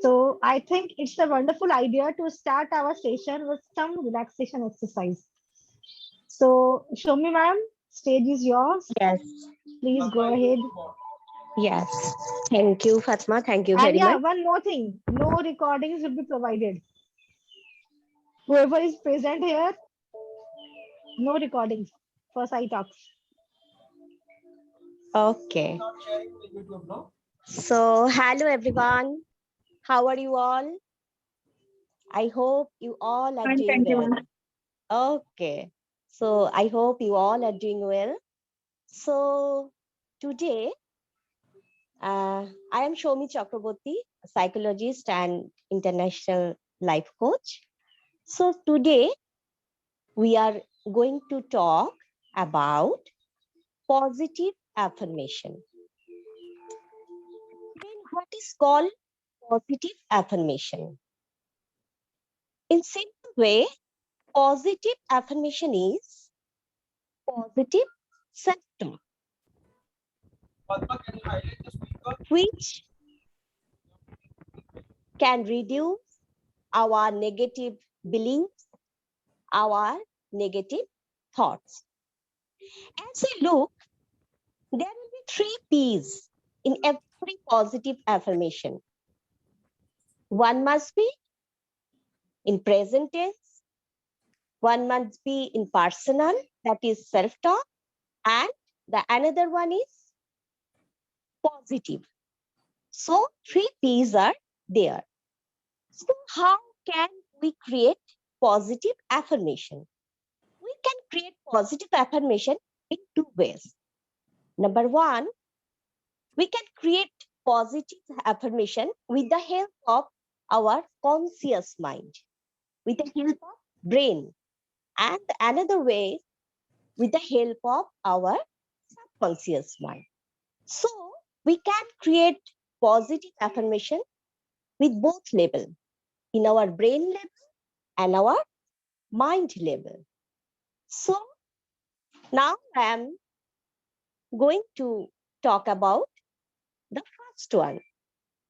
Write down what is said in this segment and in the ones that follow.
So I think it's a wonderful idea to start our session with some relaxation exercise. So Shomi ma'am, stage is yours. Yes, Please go ahead. yes. Thank you, Fatma. Thank you And very yeah, much. one more thing, no recordings will be provided. Whoever is present here, no recordings for side talks. Okay. So, hello everyone. How are you all? I hope you all are Fine, doing thank you, well. ma'am. Okay. So, I hope you all are doing well. So, today, I am Shomi Chakraborty, a psychologist and international life coach. So, today, we are going to talk about positive affirmation. Then, what is called positive affirmation? In simple way, positive affirmation is positive self-talk, which can reduce our negative beliefs, our negative thoughts. As we look, there will be 3 P's in every positive affirmation. One must be in present tense, one must be in personal, that is self-talk, and the another one is positive. So 3 P's are there. So how can we create positive affirmation? We can create positive affirmation in 2 ways. Number one, we can create positive affirmation with the help of our conscious mind, with the help of brain. And another way, with the help of our subconscious mind. So we can create positive affirmation with both level, in our brain level and our mind level. So now I am going to talk about the first one,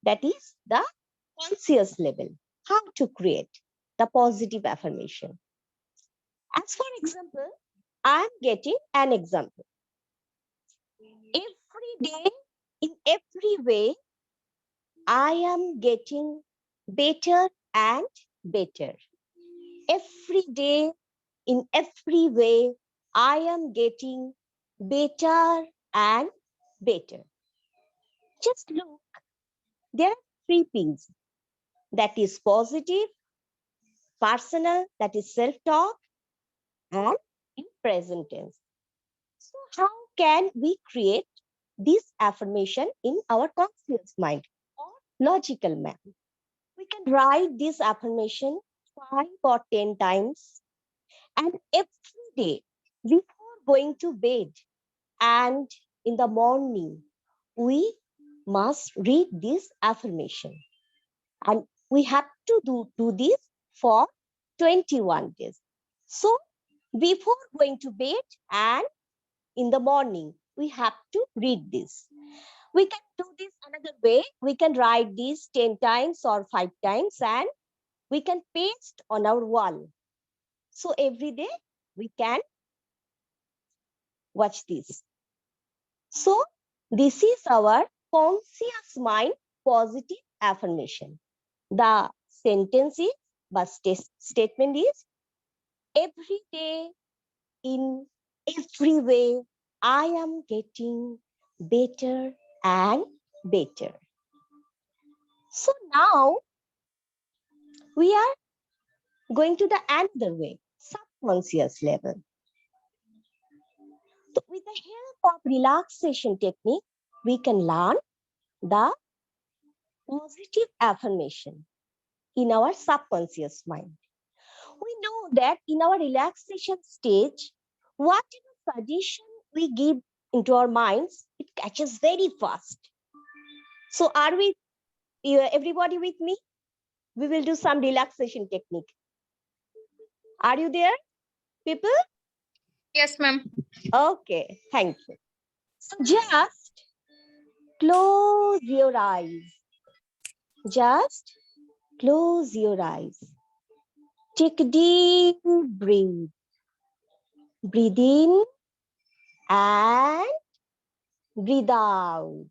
that is the conscious level, how to create the positive affirmation. As for example, I am getting an example. Every day, in every way, I am getting better and better. Every day, in every way, I am getting better and better. Just look, there are 3 P's. That is positive, personal, that is self-talk, and in present tense. So how can we create this affirmation in our conscious mind or logical mind. We can write this affirmation 5 or 10 times, and every day before going to bed and in the morning, we must read this affirmation. And we have to do this for 21 days. So before going to bed and in the morning, we have to read this. We can do this another way. We can write this 10 times or 5 times, and we can paste on our wall. So every day we can watch this. So this is our conscious mind positive affirmation. The sentence is, but statement is, every day in every way, I am getting better and better. So now we are going to the another way, subconscious level. So with the help of relaxation technique, we can learn the positive affirmation in our subconscious mind. We know that in our relaxation stage, whatever suggestion we give into our minds, it catches very fast. So are we, everybody with me? We will do some relaxation technique. Are you there, people? Yes, ma'am. Okay, thank you. So just close your eyes. Just close your eyes. Take a deep breath. Breathe in and breathe out.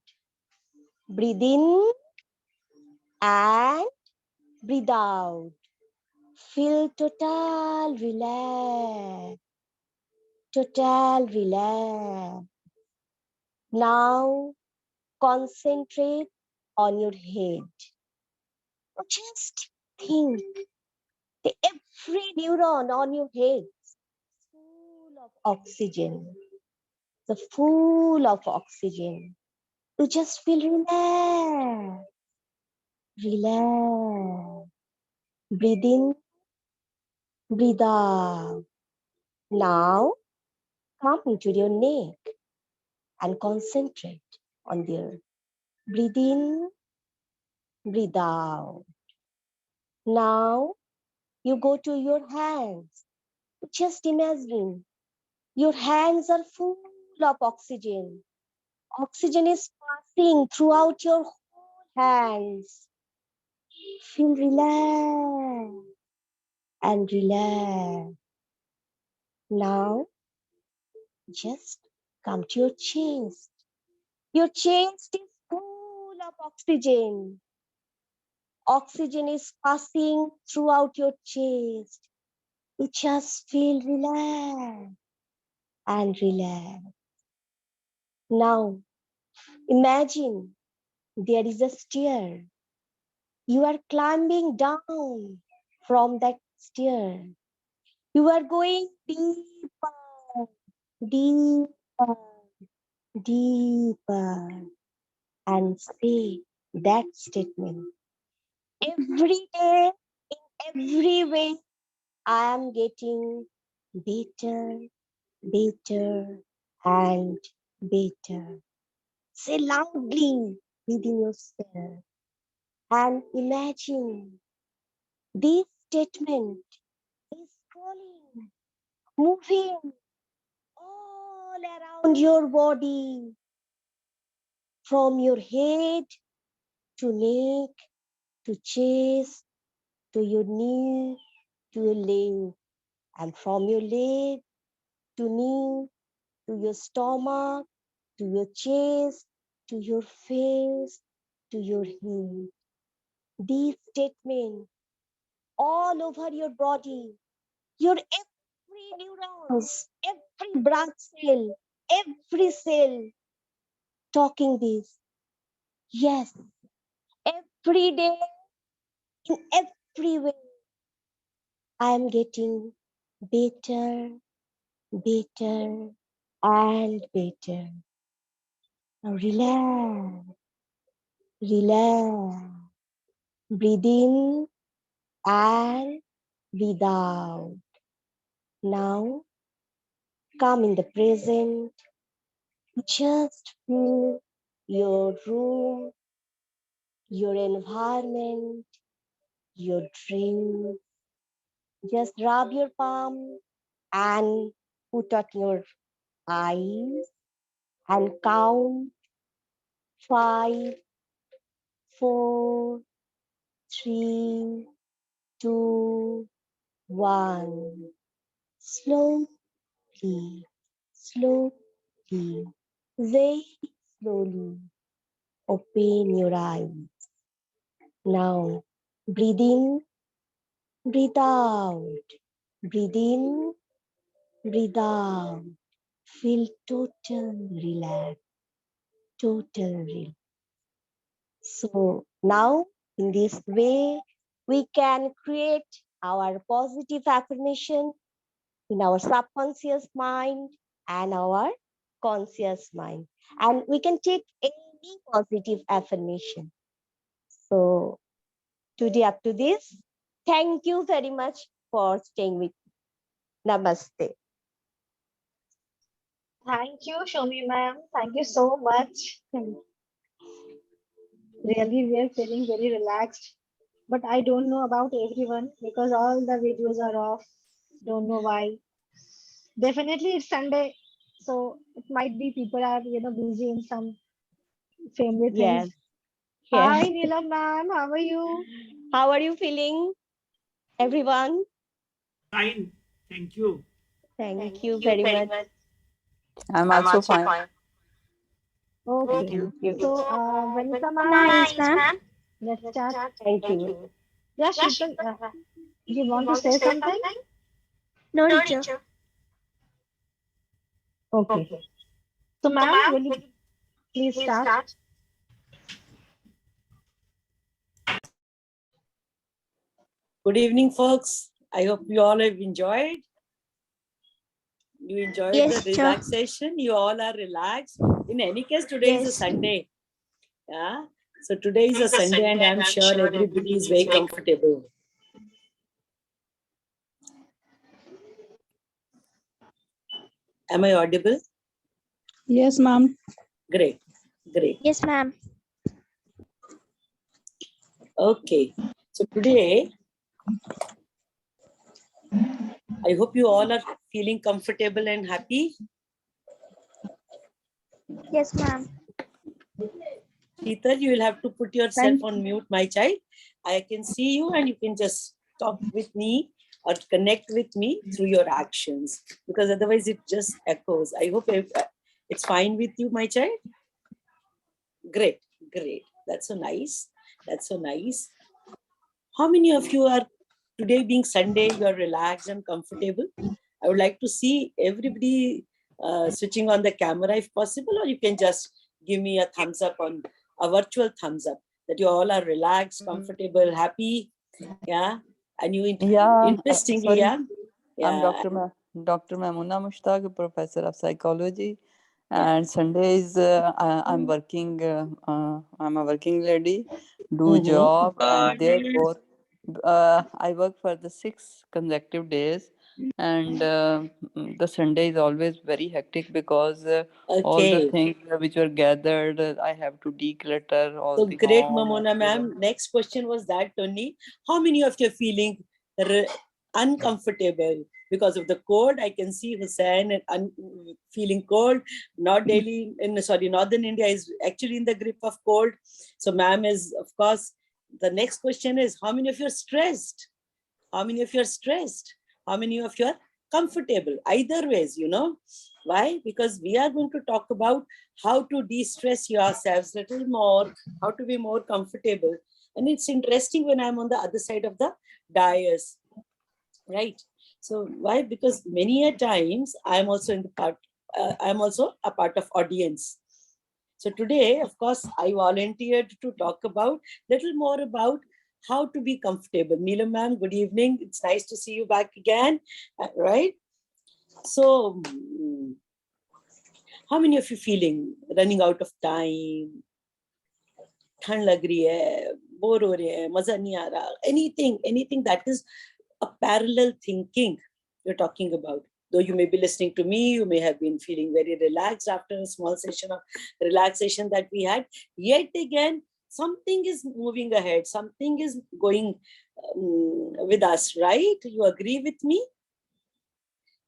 Breathe in and breathe out. Feel total relax. Total relax. Now concentrate on your head. Just think that every neuron on your head is full of oxygen. The full of oxygen. You just feel relaxed. Relax. Breathe in, breathe out. Now come into your neck and concentrate on there. Breathe in, breathe out. Now you go to your hands. Just imagine your hands are full of oxygen. Oxygen is passing throughout your whole hands. Feel relaxed and relax. Now just come to your chest. Your chest is full of oxygen. Oxygen is passing throughout your chest. You just feel relaxed and relax. Now imagine there is a stair. You are climbing down from that stair. You are going deeper, deeper, deeper, and say that statement. Every day, in every way, I am getting better, better, and better. Say loudly within yourself and imagine this statement is falling, moving all around your body, from your head to neck, to chest, to your knee, to your leg, and from your leg to knee, to your stomach, to your chest, to your face, to your head. These statements all over your body, your every neurons, every blood cell, every cell talking this. Yes, every day, in every way, I am getting better, better, and better. Now relax, relax. Breathe in and breathe out. Now come in the present. Just feel your room, your environment, your dream. Just rub your palm and put out your eyes and count 5, 4, 3, 2, 1. Slowly, slowly, very slowly open your eyes. Now breathe in, breathe out. Breathe in, breathe out. Feel total relax, total relax. So now in this way, we can create our positive affirmation in our subconscious mind and our conscious mind. And we can take any positive affirmation. So today up to this, thank you very much for staying with me. Namaste. Thank you, Shomi ma'am. Thank you so much. Really, we are feeling very relaxed. But I don't know about everyone because all the videos are off. Don't know why. Definitely it's Sunday, so it might be people are busy in some family Yes, things. yes. Hi Neelam ma'am, how are you? How are you feeling, everyone? Fine, thank you. Thank you very much. I'm also fine. Thank Okay, you. so Vanessa ma'am, Nice, ma'am. let's start. Thank you. Yeah, Sheetal, you want to say something? No, teacher. Okay. So ma'am, will you please start? Good evening, folks. I hope you all have enjoyed. You enjoyed Yes, the teacher. relaxation. You all are relaxed. In any case, today is a Yes. Sunday. Yeah. So today is a Sunday, and I'm sure everybody is very comfortable. Am I audible? Yes, ma'am. Great. Great. Yes, ma'am. Okay. So today, I hope you all are feeling comfortable and happy. Yes, ma'am. Sheetal, you will have to put yourself on mute, my child. I can see you and you can just talk with me or connect with me through your actions, because otherwise it just echoes. I hope it's fine with you, my child. Great, great. That's so nice. That's so nice. How many of you are today, being Sunday, you are relaxed and comfortable? I would like to see everybody switching on the camera if possible, or you can just give me a thumbs up, on a virtual thumbs up, that you all are relaxed, comfortable, happy. Yeah. And you interestingly, Sorry, yeah. I'm Yeah. Dr. Mamuna Mushtaq, a professor of psychology. And Sundays, I'm working. I'm a working lady, do job, and therefore, I work for the 6 consecutive days. And the Sunday is always very hectic because all the Okay. things which were gathered, I have to declutter all So the great, home. Mamona ma'am. Next question was that only. How many of you are feeling uncomfortable because of the cold? I can see Hussain and feeling cold. Not Delhi, Northern India is actually in the grip of cold. So ma'am is, of course, the next question is, how many of you are stressed? How many of you are stressed? How many of you are comfortable? Either ways, Why? Because we are going to talk about how to de-stress yourselves a little more, how to be more comfortable. And it's interesting when I'm on the other side of the dais, right? So why? Because many a times I'm also I'm also a part of audience. So today, of course, I volunteered to talk about little more about how to be comfortable. Neelam ma'am, good evening. It's nice to see you back again, right? So How many of you feeling running out of time? ठंड लग रही है, bore हो रहे हैं, मजा नहीं आ रहा, anything that is a parallel thinking you're talking about. Though you may be listening to me, you may have been feeling very relaxed after a small session of relaxation that we had. Yet again, something is moving ahead, something is going with us, right? You agree with me?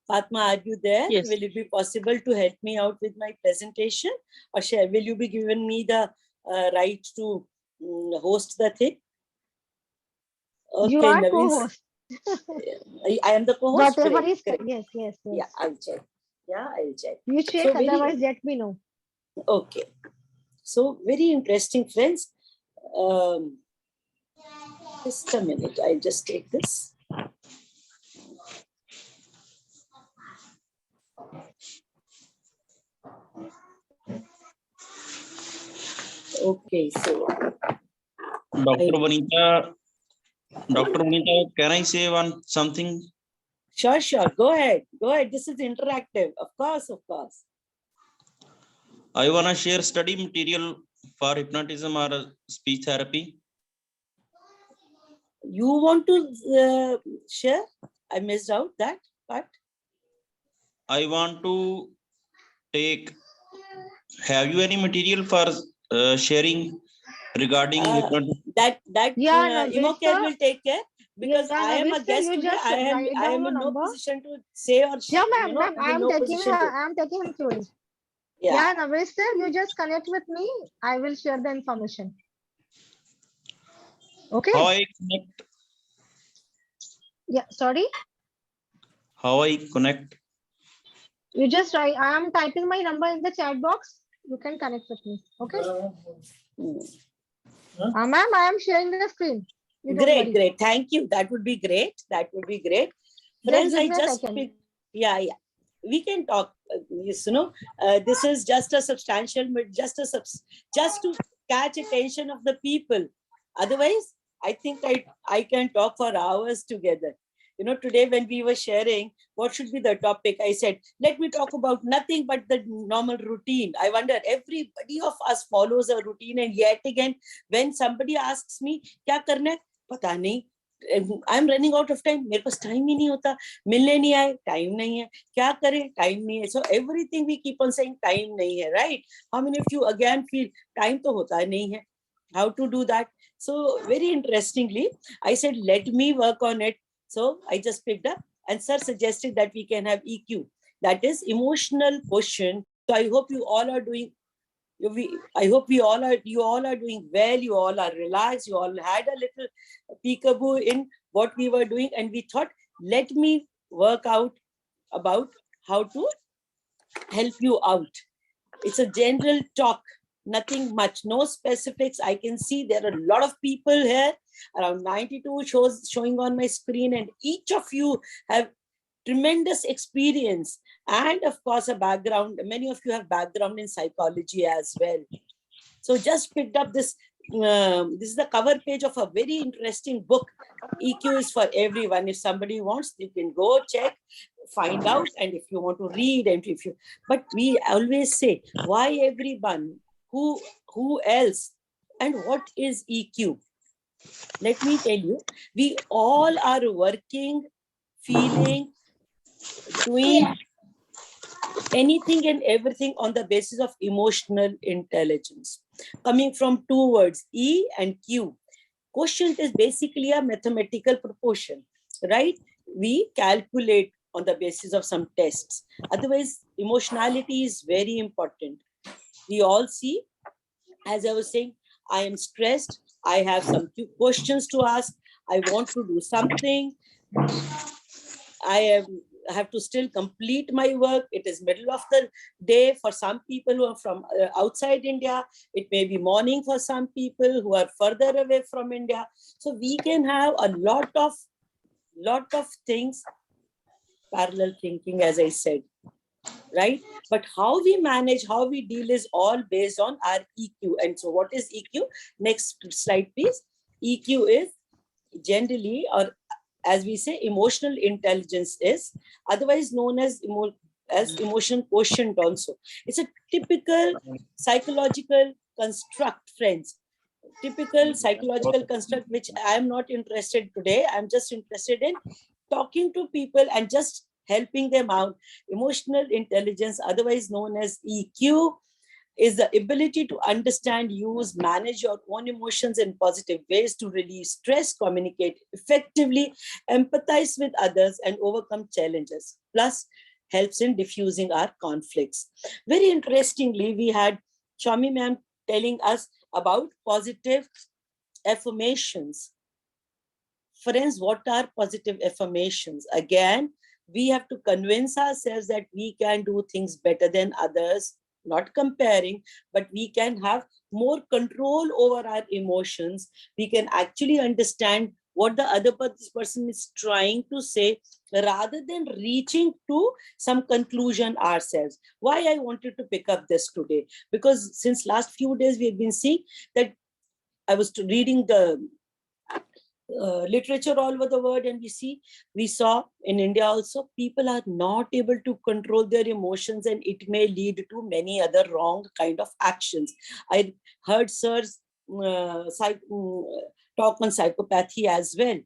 Fatma, are you there? Yes. Will it be possible to help me out with my presentation? Or will you be giving me the right to host the thing? Okay, You are Naveen. co-host. I am the co-host. Whatever Great, is, great. yes. Yeah, I'll check. You check, So very- otherwise let me know. Okay. So very interesting, friends. Just a minute. I'll just take this. Okay, so Dr. Vanita, can I say something? sure. Go ahead. This is interactive. Of course. I want to share study material for hypnotism or speech therapy. You want to share? I missed out that part. I want to take. Have you any material for sharing regarding hypnotism? That Yeah, Emocare will take care, because Yeah, I am a Naveed sir, guest you today. just I am write down in the no number. position to say or Yeah, ma'am, I'm in no position to. I'm taking him through it. Yeah. Yeah, Naveed sir, you just connect with me. I will share the information. Okay. How I connect? Yeah, sorry. How I connect? You just write. I am typing my number in the chat box. You can connect with me. Okay. Ma'am, I am sharing the screen. You don't worry. Great. Thank you. That would be great. Friends, give I me a just second. picked. Yeah. We can talk. This is just a substantial, just to catch attention of the people. Otherwise, I think I can talk for hours together. Today when we were sharing what should be the topic, I said, let me talk about nothing but the normal routine. I wonder, everybody of us follows a routine, and yet again, when somebody asks me, kya karna hai? Pata nahi. I'm running out of time. मेरे पास time ही नहीं होता. मिलने नहीं आए, time नहीं है. क्या करें? Time नहीं है. So everything we keep on saying time नहीं है, right? How many of you again feel time तो होता नहीं है? How to do that? So very interestingly, I said, let me work on it. So I just picked up, and sir suggested that we can have EQ, that is emotional quotient. So I hope you all are doing. I hope you all are doing well. You all are relaxed. You all had a little peekaboo in what we were doing, and we thought, let me work out about how to help you out. It's a general talk, nothing much, no specifics. I can see there are a lot of people here, around 92 showing on my screen, and each of you have tremendous experience and of course a background. Many of you have background in psychology as well. So just picked up this. This is the cover page of a very interesting book. EQ is for everyone. If somebody wants, you can go check, find out, and if you want to read, but we always say, why everyone? Who else? And what is EQ? Let me tell you, we all are working, feeling, doing anything and everything on the basis of emotional intelligence, coming from two words, E and Q. Quotient is basically a mathematical proportion, right? We calculate on the basis of some tests. Otherwise, emotionality is very important. We all see, as I was saying, I am stressed. I have some questions to ask. I want to do something. I have to still complete my work. It is middle of the day for some people who are from outside India. It may be morning for some people who are further away from India. So we can have a lot of things, parallel thinking, as I said, right? But how we manage, how we deal is all based on our EQ. And so what is EQ? Next slide, please. EQ is generally, or as we say, emotional intelligence is otherwise known as as emotion quotient also. It's a typical psychological construct, friends. Typical psychological construct, which I am not interested today. I'm just interested in talking to people and just helping them out. Emotional intelligence, otherwise known as EQ, is the ability to understand, use, manage your own emotions in positive ways, to relieve stress, communicate effectively, empathize with others, and overcome challenges. Plus, helps in diffusing our conflicts. Very interestingly, we had Shami ma'am telling us about positive affirmations. Friends, what are positive affirmations? Again, we have to convince ourselves that we can do things better than others, not comparing, but we can have more control over our emotions. We can actually understand what the other person is trying to say rather than reaching to some conclusion ourselves. Why I wanted to pick up this today? Because since last few days, we've been seeing that I was reading the literature all over the world, and we saw in India also, people are not able to control their emotions, and it may lead to many other wrong kind of actions. I heard sir's talk on psychopathy as well.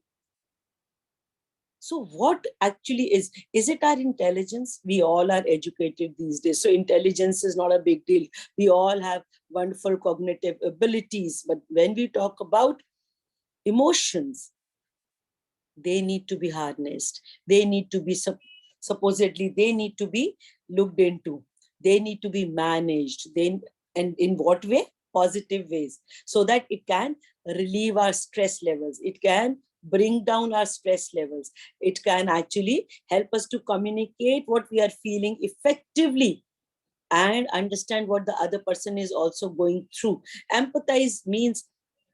So what actually is it our intelligence? We all are educated these days, so intelligence is not a big deal. We all have wonderful cognitive abilities, but when we talk about emotions, they need to be harnessed. They need to be supposedly they need to be looked into. They need to be managed. And in what way? Positive ways, so that it can relieve our stress levels. It can bring down our stress levels. It can actually help us to communicate what we are feeling effectively and understand what the other person is also going through. Empathize means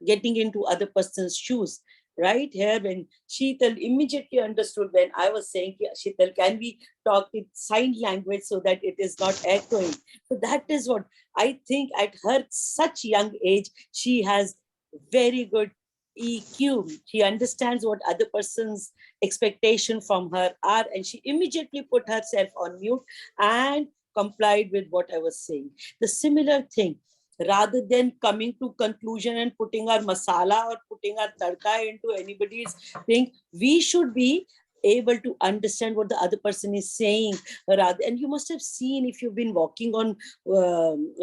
getting into other person's shoes. Right here, when Sheetal immediately understood when I was saying, Sheetal, can we talk with sign language so that it is not echoing? So that is what I think at her such young age, she has very good EQ. She understands what other person's expectation from her are, and she immediately put herself on mute and complied with what I was saying. The similar thing, rather than coming to conclusion and putting our masala or putting our tadka into anybody's thing, we should be able to understand what the other person is saying. Rather, and you must have seen, if you've been walking on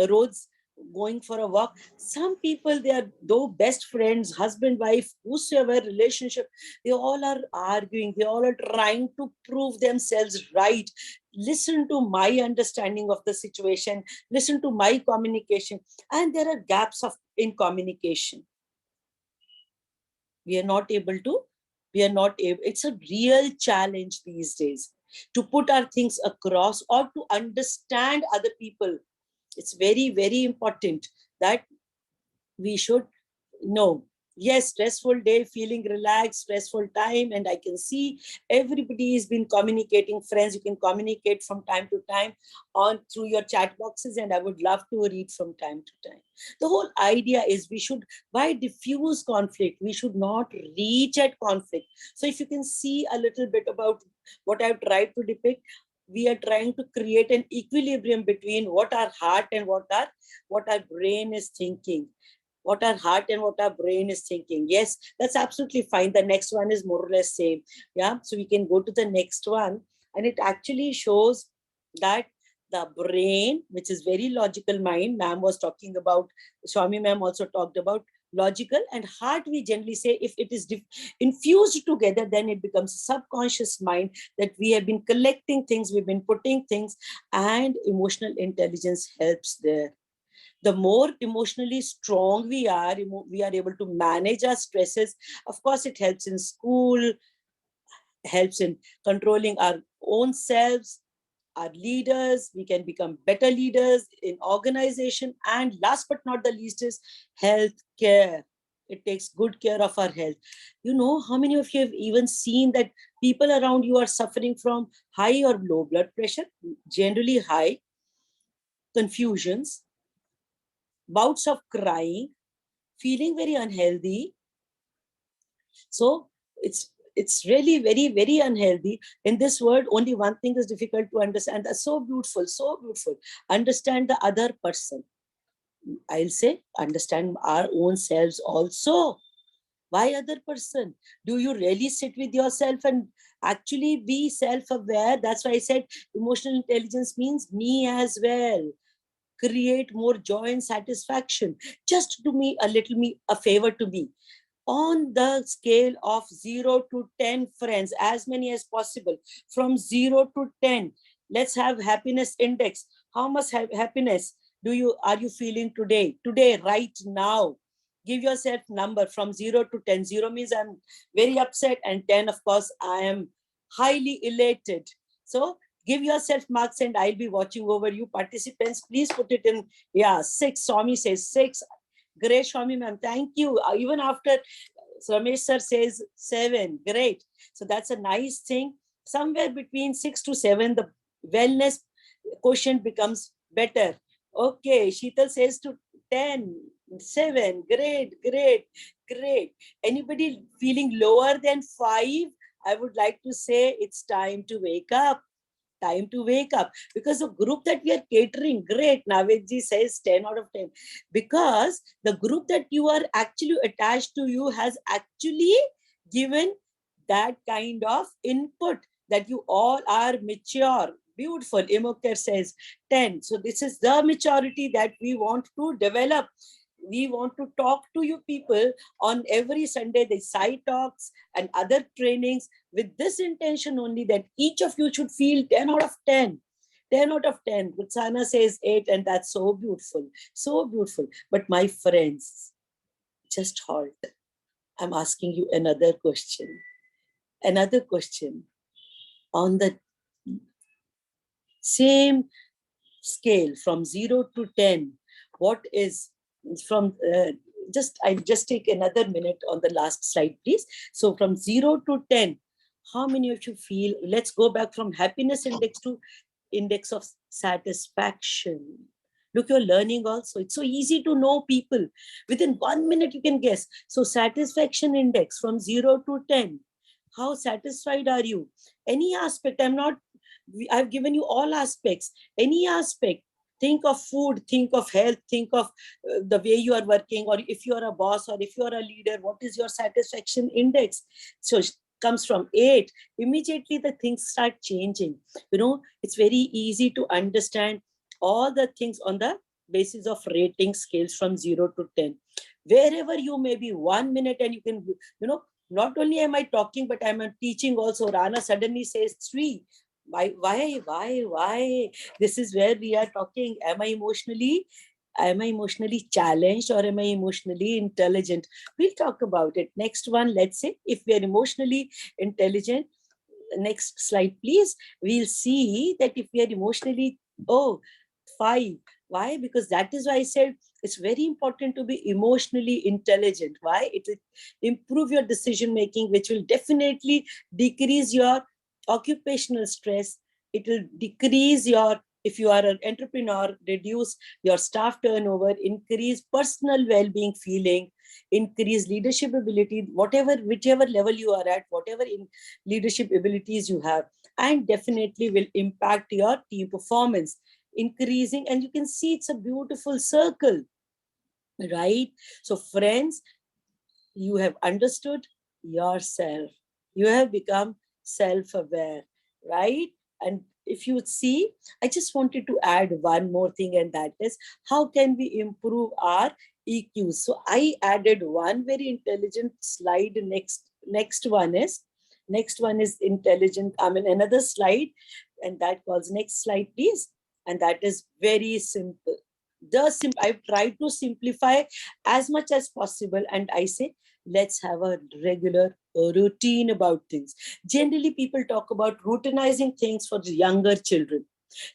roads, going for a walk, some people, they are though best friends, husband, wife, whosoever relationship, they all are arguing, they all are trying to prove themselves right. Listen to my understanding of the situation, listen to my communication, and there are gaps in communication. We are not able, it's a real challenge these days to put our things across or to understand other people. It's very, very important that we should know. Yes, stressful day, feeling relaxed, stressful time, and I can see everybody has been communicating. Friends, you can communicate from time to time on through your chat boxes, and I would love to read from time to time. The whole idea is we should, why diffuse conflict? We should not reach at conflict. So if you can see a little bit about what I've tried to depict, we are trying to create an equilibrium between what our heart and what our brain is thinking. What our heart and what our brain is thinking. Yes, that's absolutely fine. The next one is more or less same. Yeah, so we can go to the next one, and it actually shows that the brain, which is very logical mind, ma'am was talking about, Swami ma'am also talked about logical, and heart, we generally say if it is infused together, then it becomes subconscious mind, that we have been collecting things, we've been putting things, and emotional intelligence helps there. The more emotionally strong we are able to manage our stresses. Of course, it helps in school, helps in controlling our own selves, our leaders. We can become better leaders in organization. And last but not the least is health care. It takes good care of our health. You know, how many of you have even seen that people around you are suffering from high or low blood pressure, generally high, confusions, bouts of crying, feeling very unhealthy. So it's really very, very unhealthy. In this world, only one thing is difficult to understand. That's so beautiful, so beautiful. Understand the other person. I'll say, understand our own selves also. Why other person? Do you really sit with yourself and actually be self-aware? That's why I said emotional intelligence means me as well. Create more joy and satisfaction. Just do me a favor to me. On the scale of 0 to 10, friends, as many as possible, from 0 to 10, let's have happiness index. How much happiness are you feeling today, right now? Give yourself number from 0 to 10. 0 means I'm very upset, and 10, of course, I am highly elated. So give yourself marks, and I'll be watching over you. Participants, please put it in. Yeah, 6. Swami says 6. Great, Swami ma'am. Thank you. Even after Ramesh sir says 7. Great. So that's a nice thing. Somewhere between 6 to 7, the wellness quotient becomes better. Okay. Sheetal says to 10, 7. Great, great, great. Anybody feeling lower than 5? I would like to say it's time to wake up. Time to wake up, because the group that we are catering, great, Navedji says 10 out of 10, because the group that you are actually attached to you has actually given that kind of input that you all are mature. Beautiful. Emocare says 10. So this is the maturity that we want to develop. We want to talk to you people on every Sunday, the side talks and other trainings, with this intention only, that each of you should feel 10 out of 10. 10 out of 10. Rutsana says 8, and that's so beautiful. So beautiful. But my friends, just halt. I'm asking you another question. Another question. On the same scale from 0 to 10, what is from I just take another minute on the last slide, please. So from 0 to 10, how many of you feel? Let's go back from happiness index to index of satisfaction. Look, you're learning also. It's so easy to know people. Within 1 minute, you can guess. So satisfaction index from 0 to 10. How satisfied are you? Any aspect. I've given you all aspects. Any aspect. Think of food, think of health, think of the way you are working, or if you are a boss, or if you are a leader, what is your satisfaction index? So it comes from 8. Immediately the things start changing. It's very easy to understand all the things on the basis of rating scales from 0 to 10. Wherever you may be, 1 minute, and you can, not only am I talking, but I'm teaching also. Rana suddenly says 3. Why? This is where we are talking. Am I emotionally challenged, or am I emotionally intelligent? We'll talk about it. Next one, let's say if we are emotionally intelligent, next slide, please. We'll see that if we are emotionally, 5. Why? Because that is why I said it's very important to be emotionally intelligent. Why? It will improve your decision making, which will definitely decrease your occupational stress. It will decrease your, if you are an entrepreneur, reduce your staff turnover, increase personal well-being feeling, increase leadership ability, whichever level you are at, whatever in leadership abilities you have, and definitely will impact your team performance, increasing. And you can see it's a beautiful circle, right? So friends, you have understood yourself. You have become self-aware, right? And if you see, I just wanted to add one more thing, and that is, how can we improve our EQ? So I added one very intelligent slide. Next one is intelligent. Another slide, and that calls next slide, please. And that is very simple. I've tried to simplify as much as possible, and I say, let's have a regular routine about things. Generally, people talk about routinizing things for the younger children.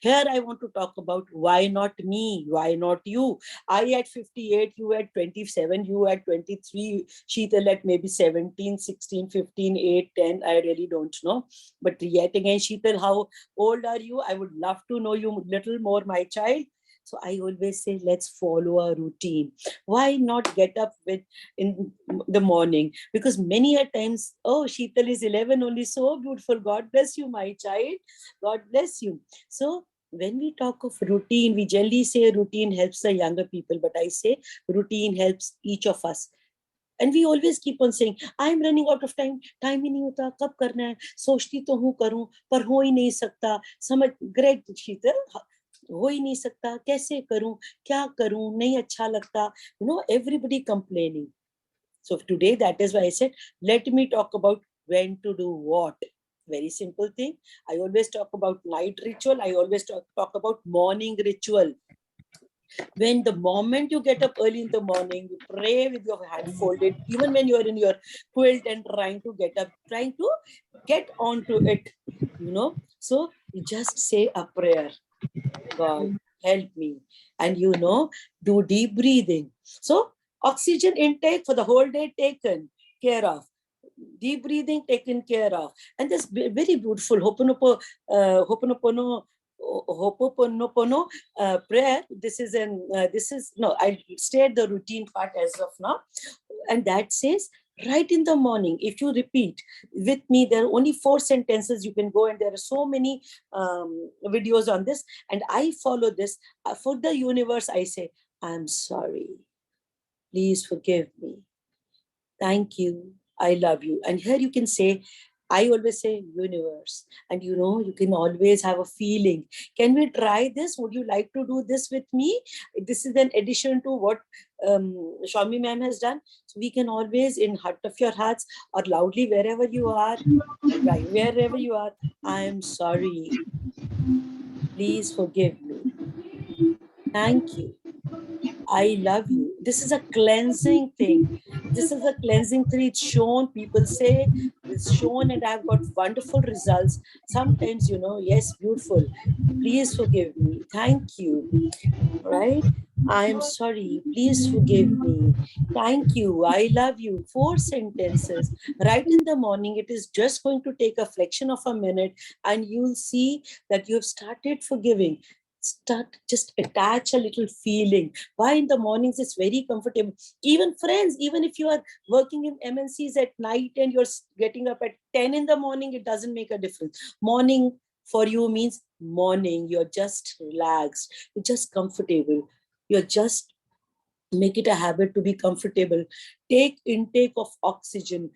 Here, I want to talk about why not me? Why not you? I at 58, you at 27, you at 23, Sheetal at maybe 17, 16, 15, 8, 10. I really don't know. But yet again, Sheetal, how old are you? I would love to know you a little more, my child. So I always say, let's follow a routine. Why not get up in the morning? Because many a times, oh, Sheetal is 11 only, so beautiful. God bless you, my child. God bless you. So when we talk of routine, we generally say routine helps the younger people, but I say routine helps each of us. And we always keep on saying, I'm running out of time. Time ही नहीं होता, कब करना है? सोचती तो हूँ करूँ, पर हो ही नहीं सकता. समझ, great, शीतल, हो ही नहीं सकता, कैसे करूँ, क्या करूँ, नहीं अच्छा लगता. Everybody complaining. So today, that is why I said, let me talk about when to do what. Very simple thing. I always talk about night ritual. I always talk about morning ritual. When the moment you get up early in the morning, you pray with your hand folded, even when you are in your quilt and trying to get up, trying to get onto it, So you just say a prayer. God, help me. And do deep breathing. So oxygen intake for the whole day taken care of. Deep breathing taken care of. And this very beautiful Ho'oponopono prayer. I stayed the routine part as of now. And that says, right in the morning, if you repeat with me, there are only 4 sentences you can go, and there are so many videos on this, and I follow this. For the universe, I say, I'm sorry. Please forgive me. Thank you. I love you. And here you can say, I always say universe. And you can always have a feeling. Can we try this? Would you like to do this with me? This is an addition to what Shami ma'am has done. So we can always, in heart of your hearts or loudly, wherever you are, wherever you are, I am sorry. Please forgive me. Thank you. I love you. This is a cleansing thing. This is a cleansing thing. It's shown. People say it's shown, and I've got wonderful results. Sometimes, yes, beautiful. Please forgive me. Thank you. Right? I am sorry. Please forgive me. Thank you. I love you. 4 sentences. Right in the morning, it is just going to take a fraction of a minute, and you'll see that you've started forgiving. Just attach a little feeling. Why in the mornings it's very comfortable. Even friends, even if you are working in MNCs at night and you're getting up at 10 in the morning, it doesn't make a difference. Morning for you means morning. You're just relaxed. You're just comfortable. You're just make it a habit to be comfortable. Take intake of oxygen.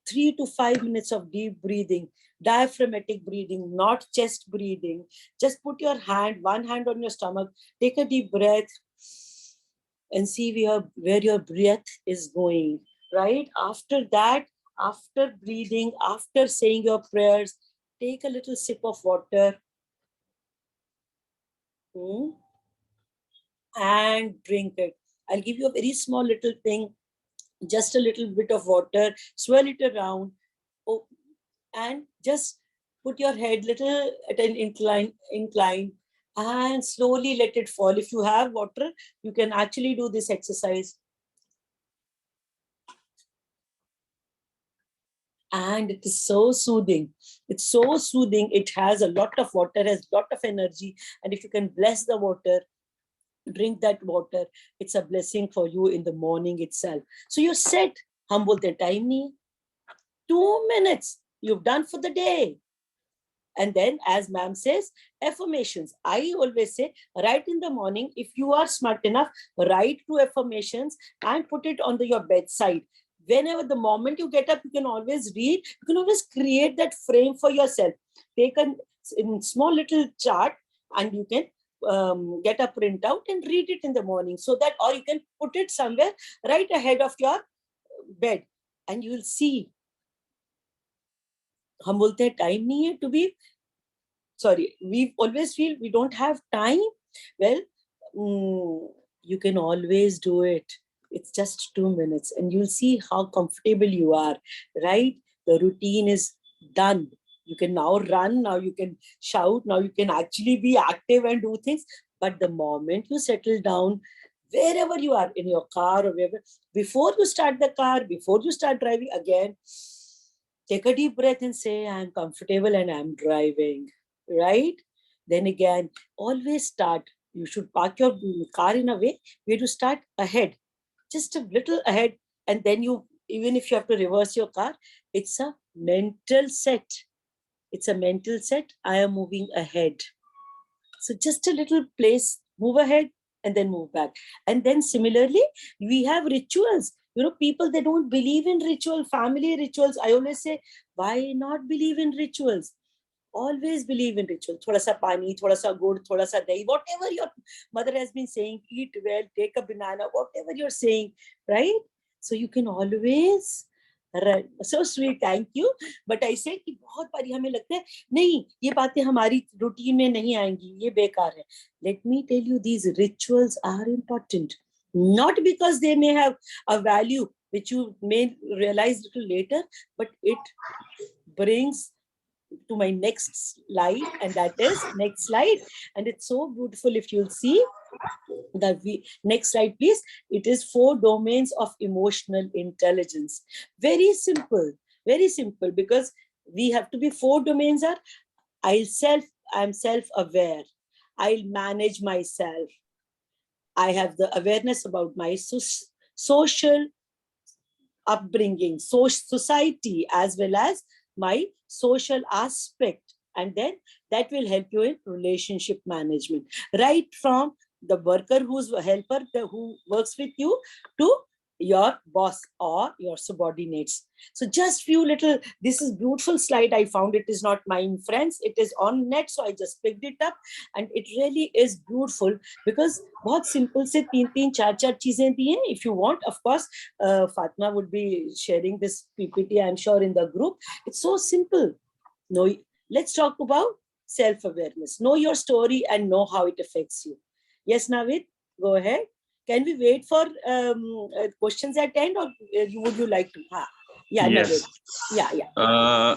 3 to 5 minutes of deep breathing. Diaphragmatic breathing, not chest breathing. Just put your one hand on your stomach, take a deep breath, and see where your breath is going, right? After that, after breathing, after saying your prayers, take a little sip of water and drink it. I'll give you a very small little thing, just a little bit of water, swirl it around, and just put your head little at an incline and slowly let it fall. If you have water, you can actually do this exercise. And it is so soothing. It's so soothing. It has a lot of water, has a lot of energy. And if you can bless the water, drink that water, it's a blessing for you in the morning itself. So you set, hum bolte time nahi, 2 minutes, you've done for the day. And then, as ma'am says, affirmations. I always say, write in the morning. If you are smart enough, write 2 affirmations and put it on your bedside. Whenever the moment you get up, you can always read. You can always create that frame for yourself. Take a small little chart and you can get a printout and read it in the morning. So that, or you can put it somewhere right ahead of your bed, and you will see. हम बोलते हैं time नहीं है to be sorry, we always feel we don't have time. Well, you can always do it. It's just 2 minutes and you'll see how comfortable you are, right? The routine is done. You can now run, now you can shout, now you can actually be active and do things. But the moment you settle down, wherever you are, in your car or wherever, before you start the car, before you start driving again, take a deep breath and say, I'm comfortable and I'm driving, right? Then again, always start you should park your car in a way where you start ahead, just a little ahead, and then you, even if you have to reverse your car, it's a mental set. It's a mental set. I am moving ahead. So just a little place, move ahead and then move back. And then similarly, we have rituals. You know, people, they don't believe in ritual, family rituals. I always say, why not believe in rituals? Always believe in ritual. Thoda sa pani, thoda sa good, thoda sa dahi, whatever your mother has been saying, eat well, take a banana, whatever you're saying, right? So you can always run. So sweet, thank you. But I say कि बहुत बारी हमें लगता है नहीं, ये बातें हमारी रूटीन में नहीं आएंगी, ये बेकार है. Let me tell you, these rituals are important, not because they may have a value which you may realize little later, but it brings to my next slide, and that is next slide. And it's so beautiful. If you'll see the next slide, please. It is 4 domains of emotional intelligence. Very simple, because we have to be 4 domains are I'm self-aware. I'll manage myself. I have the awareness about my social upbringing, society, as well as my social aspect. And then that will help you in relationship management, right from the worker who's a helper, who works with you, to your boss or your subordinates. So just few little, this is beautiful slide. I found it is not mine, friends. It is on net. So I just picked it up, and it really is beautiful because बहुत simple से 3-3, 4-4 चीजें दी हैं. If you want, of course, Fatma would be sharing this PPT, I'm sure, in the group. It's so simple. No, let's talk about self-awareness. Know your story and know how it affects you. Yes, Navid, go ahead. Can we wait for questions at end, or would you like to? Yeah, yes. Navid. Yeah.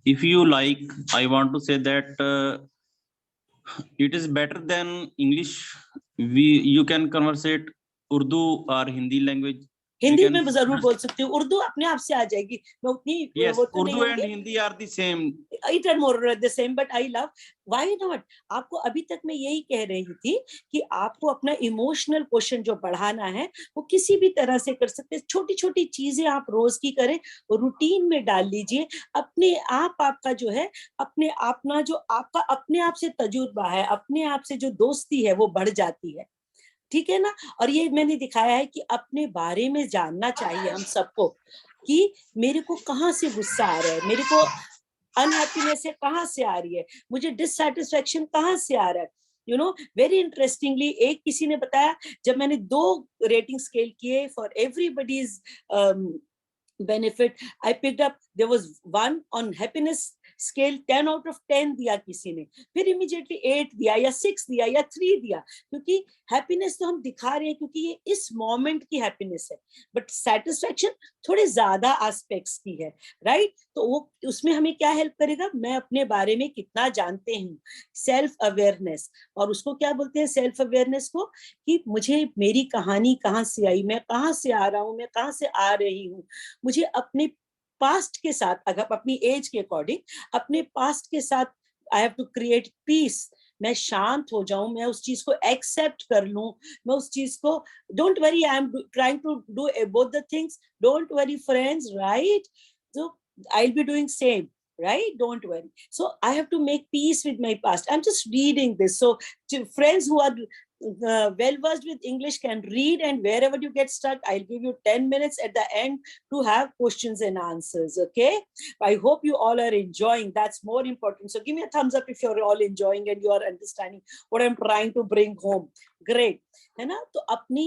If you like, I want to say that it is better than English. You can conversate Urdu or Hindi language. Hindi में जरूर बोल सकती हूँ, उर्दू अपने आप से आ जाएगी. मैं उतनी yes, वो तो Urdu नहीं and होंगी. Hindi are the same. It are more or less the same, but I love. Why not? आपको अभी तक मैं यही कह रही थी कि आपको अपना इमोशनल क्वेश्चन जो बढ़ाना है वो किसी भी तरह से कर सकते हैं. छोटी छोटी चीजें आप रोज की करें, रूटीन में डाल लीजिए. अपने आप आपका जो है, अपने अपना जो आपका अपने आप से तजुर्बा है, अपने आप से जो दोस्ती है वो बढ़ जाती है. ठीक है ना. और ये मैंने दिखाया है कि अपने बारे में जानना चाहिए हम सबको कि मेरे को कहाँ से गुस्सा आ रहा है, मेरे को अनहैप्पीनेस है कहाँ से आ रही है, मुझे डिससैटिस्फैक्शन कहाँ से आ रहा है. यू नो, वेरी इंटरेस्टिंगली एक किसी ने बताया, जब मैंने 2 रेटिंग स्केल किए for everybody's benefit, I picked up, there was one on happiness scale 10 out of 10 दिया किसी ने, फिर immediately 8 दिया या 6 दिया या 3 दिया, क्योंकि हैप्पीनेस तो हम दिखा रहे हैं क्योंकि ये इस मोमेंट की हैप्पीनेस है, बट सेटिस्फैक्शन थोड़े ज्यादा एस्पेक्ट्स की है, राइट. तो वो उसमें हमें क्या हेल्प करेगा, मैं अपने बारे में कितना जानते हूँ, सेल्फ अवेयरनेस. और उसको क्या बोलते हैं सेल्फ अवेयरनेस को, कि मुझे मेरी कहानी कहाँ से आई, मैं कहाँ से आ रहा हूँ, मैं कहाँ से आ रही हूँ, मुझे अपने पास्ट के साथ, अगर अपनी एज के अकॉर्डिंग अपने पास्ट के साथ I have to create peace. मैं शांत हो जाऊं, मैं उस चीज को एक्सेप्ट कर लूं, मैं उस चीज को, don't worry, I am trying to do both the things, don't worry friends, right. So I'll be doing same, right? Don't worry. So I have to make peace with my past. I'm just reading this. So to friends who are well versed with English can read, and wherever you get stuck, I'll give you 10 minutes at the end to have questions and answers. Okay. I hope you all are enjoying. That's more important. So give me a thumbs up if you're all enjoying and you are understanding what I'm trying to bring home. Great. है ना. तो अपनी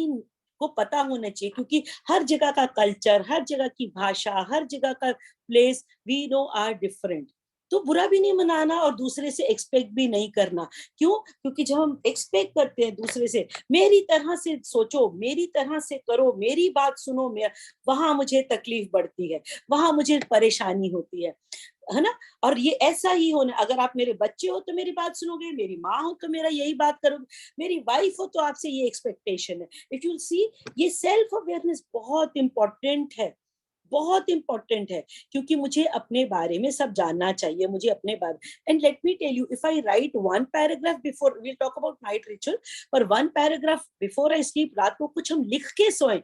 को पता होना चाहिए, क्योंकि हर जगह का कल्चर, हर जगह की भाषा, हर जगह का place we know are different. तो बुरा भी नहीं मनाना और दूसरे से एक्सपेक्ट भी नहीं करना. क्यों? क्योंकि जब हम एक्सपेक्ट करते हैं दूसरे से, मेरी तरह से सोचो, मेरी तरह से करो, मेरी बात सुनो, वहां मुझे तकलीफ बढ़ती है, वहां मुझे परेशानी होती है ना. और ये ऐसा ही होना, अगर आप मेरे बच्चे हो तो मेरी बात सुनोगे, मेरी माँ हो तो मेरा यही बात करोगे, मेरी वाइफ हो तो आपसे ये एक्सपेक्टेशन है. इफ यू सी, ये सेल्फ अवेयरनेस बहुत इंपॉर्टेंट है. बहुत इंपॉर्टेंट है, क्योंकि मुझे अपने बारे में सब जानना चाहिए, मुझे अपने बारे. And let me tell you, if I write one paragraph before, we talk about night ritual, पर one paragraph before I sleep, रात को कुछ हम लिख के सोएं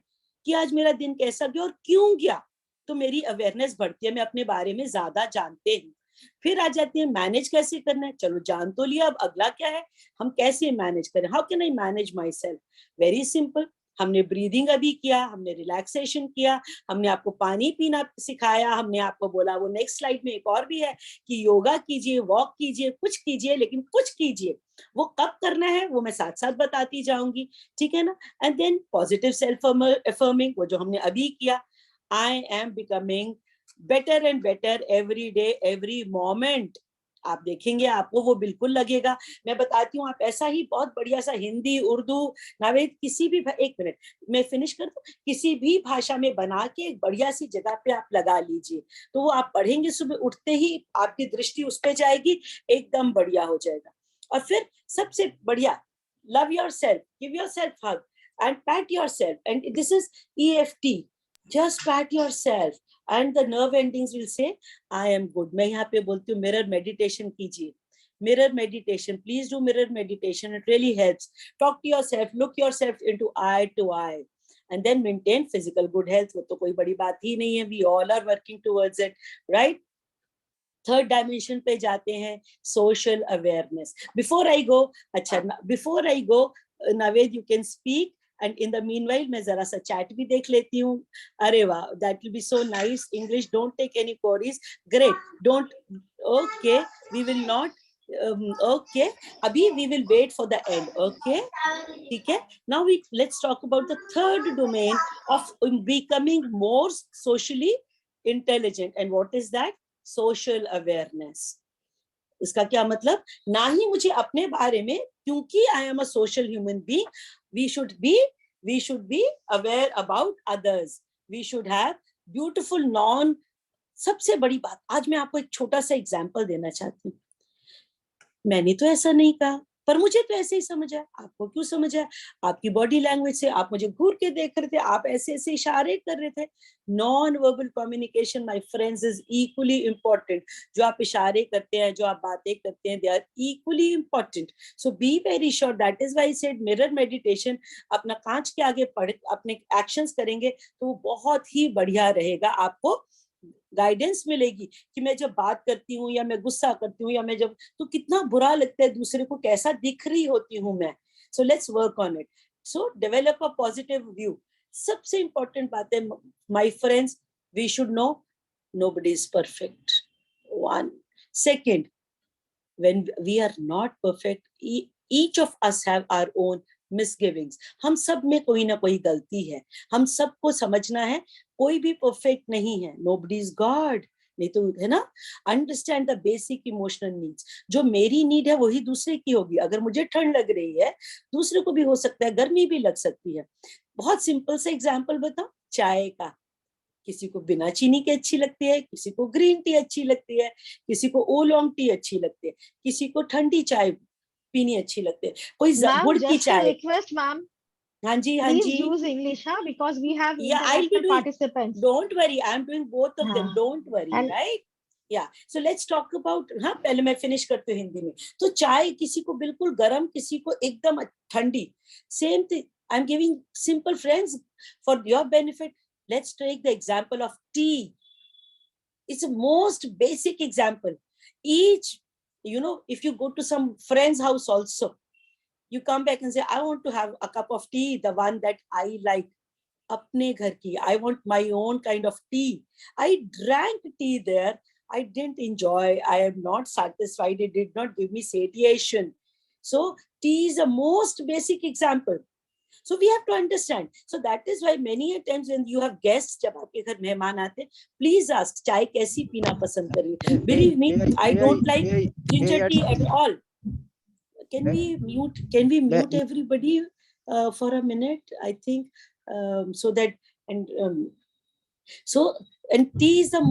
कि आज मेरा दिन कैसा गया और क्यों गया, तो मेरी अवेयरनेस बढ़ती है, मैं अपने बारे में ज्यादा जानते हूँ. फिर आ जाती है मैनेज कैसे करना है. चलो जान तो लिया, अब अगला क्या है, हम कैसे मैनेज करें. How can I manage my self. Very simple. हमने ब्रीदिंग अभी किया, हमने रिलैक्सेशन किया, हमने आपको पानी पीना सिखाया, हमने आपको बोला, वो नेक्स्ट स्लाइड में एक और भी है कि योगा कीजिए, वॉक कीजिए, कुछ कीजिए, लेकिन कुछ कीजिए. वो कब करना है वो मैं साथ साथ बताती जाऊंगी, ठीक है ना. And then positive self affirming, वो जो हमने अभी किया. I am becoming better and better every day every moment. आप देखेंगे आपको वो बिल्कुल लगेगा. मैं बताती हूँ, आप ऐसा ही बहुत बढ़िया सा हिंदी, उर्दू, नावेद, किसी भी, एक मिनट मैं फिनिश कर दूं, किसी भी भाषा में बना के एक बढ़िया सी जगह पे आप लगा लीजिए, तो वो आप पढ़ेंगे सुबह उठते ही आपकी दृष्टि उस पे जाएगी, एकदम बढ़िया हो जाएगा. और फिर सबसे बढ़िया, love your self, give your self hug and PAT your self. And this is EFT, just pat yourself and the nerve endings will say I am good. मैं यहाँ पे बोलती हूँ मिरर मेडिटेशन कीजिए. Mirror meditation, please do mirror meditation, it really helps. Talk to yourself, look yourself into eye to eye, and then maintain physical good health. वो तो कोई बड़ी बात ही नहीं है, we all are working towards it, right? Third dimension पे जाते हैं, सोशल अवेयरनेस. बिफोर आई गो, अच्छा before I go Naved, you can speak, and in the meanwhile मैं जरा सा चैट भी देख लेती हूँ. अरे वाह, that will be so nice. English, don't take any queries. Great, don't. Okay, we will not. Okay, अभी we will wait for the end. Okay, ठीक है. Now we let's talk about the third domain of becoming more socially intelligent. And what is that? Social awareness. इसका क्या मतलब? ना ही मुझे अपने बारे में, क्योंकि I am a social human being, we should be aware about others. We should have beautiful known. सबसे बड़ी बात, आज मैं आपको एक छोटा सा एग्जांपल देना चाहती हूँ. मैंने तो ऐसा नहीं कहा, पर मुझे तो ऐसे ही समझ आया. आपको क्यों समझ आया? आपकी बॉडी लैंग्वेज से, आप मुझे घूर के देख रहे थे, आप ऐसे ऐसे इशारे कर रहे थे. Non verbal communication my friends is equally important. जो आप इशारे करते हैं, जो आप बातें करते हैं, they are equally important. So be very sure. That is why I said mirror meditation. अपना कांच के आगे पढ़ अपने एक्शंस करेंगे तो वो बहुत ही बढ़िया रहेगा. आपको गाइडेंस मिलेगी कि मैं जब बात करती हूँ या मैं गुस्सा करती हूँ या मैं जब, तो कितना बुरा लगता है दूसरे को, कैसा दिख रही होती हूँ मैं. So let's work on it. So develop a positive view. सबसे इंपॉर्टेंट बात है my friends, we should know nobody is perfect. One. Second, when we are not perfect, each of us have our own misgivings. हम सब में कोई ना कोई गलती है, हम सबको समझना है, कोई भी परफेक्ट नहीं है. Nobody is God. नहीं तो है ना. Understand the basic emotional needs. जो मेरी नीड है वही दूसरे की होगी. अगर मुझे ठंड लग रही है, दूसरे को भी हो सकता है गर्मी भी लग सकती है. बहुत सिंपल सा एग्जांपल बताओ, चाय का. किसी को बिना चीनी के अच्छी लगती है, किसी को ग्रीन टी अच्छी लगती है, किसी को ओलोंग टी अच्छी लगती है, किसी को ठंडी चाय पीनी अच्छी लगती है, कोई Ma'am, गुड़ की just a चाय. request, ma'am. हाँ जी, हाँ Please ji. use English, huh? Because we have Yeah, I'll be international doing. participants. Don't worry, I'm doing both of them. हाँ. Don't worry, And right? Yeah. So let's talk about. हाँ, पहले मैं finish करती हूँ हिंदी में. तो चाय किसी को बिल्कुल गर्म, किसी को एकदम ठंडी. Same thing. I'm giving simple friends for your benefit. Let's take the example of tea. It's a most basic example. Each, if you go to some friend's house also, you come back and say, I want to have a cup of tea, the one that I like. Apne ghar ki. I want my own kind of tea. I drank tea there. I didn't enjoy. I am not satisfied. It did not give me satiation. So tea is the most basic example. So we have to understand. So that is why many times when you have guests, जब आपके घर मेहमान आते, please ask, चाय कैसी पीना पसंद कर रही हो? Believe me, I don't like ginger tea at all. Can we mute everybody for a minute? I think so that and tea is the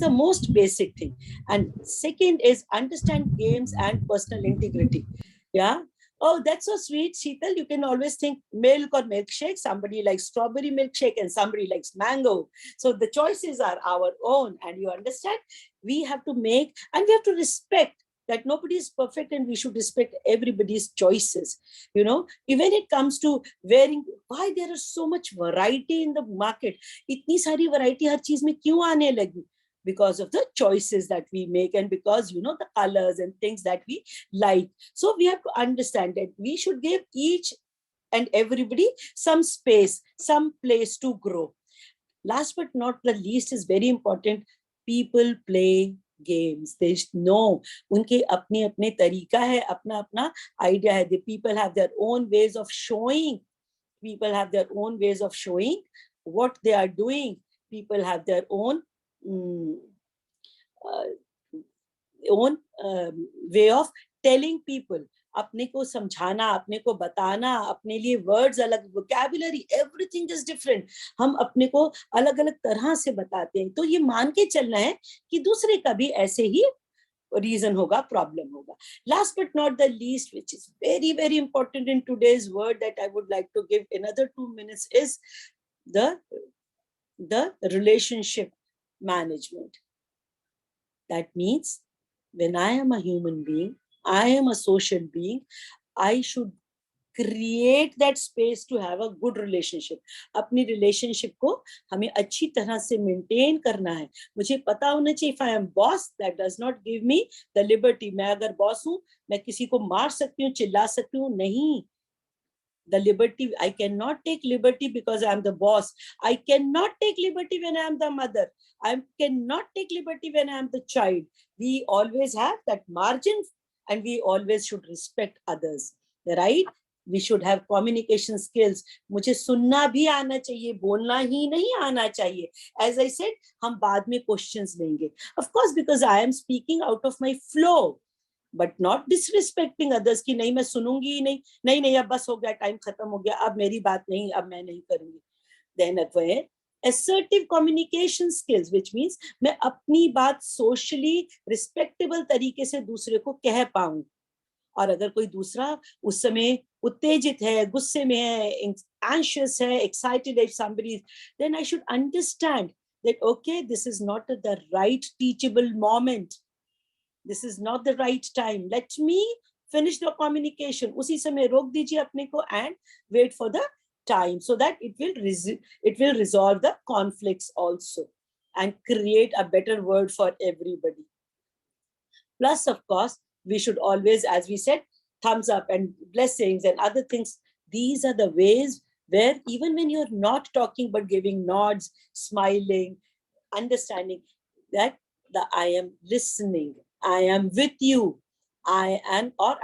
most basic thing. And second is understand games and personal integrity. Yeah. Oh, that's so sweet, Sheetal. You can always think milk or milkshake. Somebody likes strawberry milkshake and somebody likes mango. So the choices are our own. And you understand, we have to make, and we have to respect that nobody is perfect, and we should respect everybody's choices. You know, even it comes to wearing, why there is so much variety in the market? Itni sari variety har cheez mein kyun aane lagi? Because of the choices that we make, and because, you know, the colors and things that we like. So we have to understand that we should give each and everybody some space, some place to grow. Last but not the least is very important. People play games. They know उनके अपने अपने तरीका है, अपना अपना idea है. The people have their own ways of showing. People have their own ways of showing what they are doing. People have their own way of telling people. अपने को समझाना, अपने को बताना, अपने लिए वर्ड्स अलग, वोकैबुलरी, एवरीथिंग इज डिफरेंट. हम अपने को अलग अलग तरह से बताते हैं. तो ये मान के चलना है कि दूसरे का भी ऐसे ही रीजन होगा, प्रॉब्लम होगा. Last but not the least, which is very very important in today's world, that I would like to give another 2 minutes, is the relationship management. That means when I am a human being, I am a social being, I should create that space to have a good relationship. अपनी relationship को हमें अच्छी तरह से maintain करना है. मुझे पता होना चाहिए, if I am boss, that does not give me the liberty. मैं अगर boss हूँ, मैं किसी को मार सकती हूँ, चिल्ला सकती हूँ, नहीं. The liberty, I cannot take liberty because I am the boss. I cannot take liberty when I am the mother. I cannot take liberty when I am the child. We always have that margin, and we always should respect others, right? We should have communication skills. मुझे सुनना भी आना चाहिए, बोलना ही नहीं आना चाहिए. As I said, हम बाद में questions लेंगे. Of course, because I am speaking out of my flow, but not disrespecting others कि नहीं मैं सुनूंगी ही नहीं, नहीं नहीं अब बस हो गया, टाइम खत्म हो गया, अब मेरी बात नहीं, अब मैं नहीं करूंगी. Then again, assertive communication skills, which means मैं अपनी बात socially respectable तरीके से दूसरे को कह पाऊं. और अगर कोई दूसरा उस समय उत्तेजित है, गुस्से में है, anxious है, excited, if somebody, then I should understand that okay, this is not the right teachable moment. This is not the right time. Let me finish the communication. उसी समय रोक दीजिए अपने को and wait for the time so that it will resolve the conflicts also and create a better world for everybody. Plus, of course, we should always, as we said, thumbs up and blessings and other things. These are the ways where even when you're not talking but giving nods, smiling, understanding that I am listening, I am with you, I am, or